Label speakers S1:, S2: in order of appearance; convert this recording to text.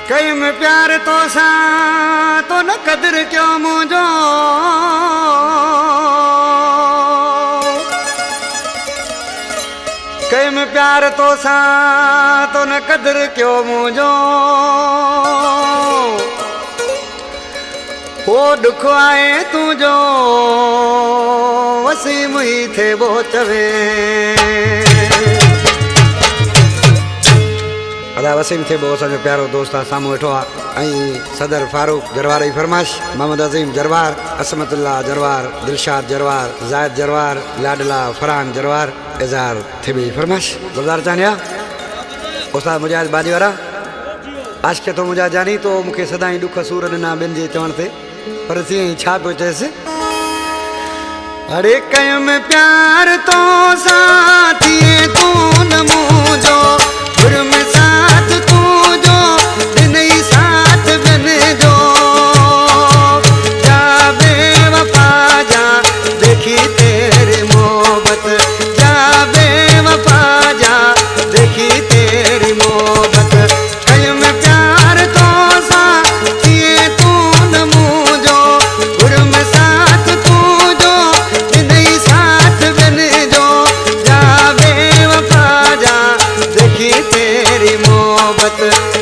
S1: कई में प्यार तो सा तो न कदर क्यों मुझो कई में प्यार तो सा तो न कदर क्यों मुझो वो दुख आए तुझो वसीम ही थे वो चवे अदा वसीम थे वो असो प्यारो दोस्त सामू वेठो सदर फारूक जरवार जी फरमाइश मोहम्मद अजीम जरवार असमतुल्ला जरवार दिलशाद जरवार जायद जरवार लाडला फरहान जरवार इज़हार थे भी फरमाइश गुलजार चानिया उस्ताद मुजाहिद बाजी वारा आज के तो मुझा जानी तो मुझे सदाई दुख सूर ना बिन जे चवण ते पर सी छा पियो चएसि अरे कयो में प्यार तो साथी तू न मुझो गुर में साथ तू जो दिन ही साथ बन जो जा बेवफा जा देखी तेरी मोहब्बत जा बेवफा जा देखी तेरी मोहब्बत कयो में प्यार तो साथी तू न मुझो गुर में साथ तू जो दिन ही साथ बन जो जा बेवफा जा देखी तेरी मोहब्बत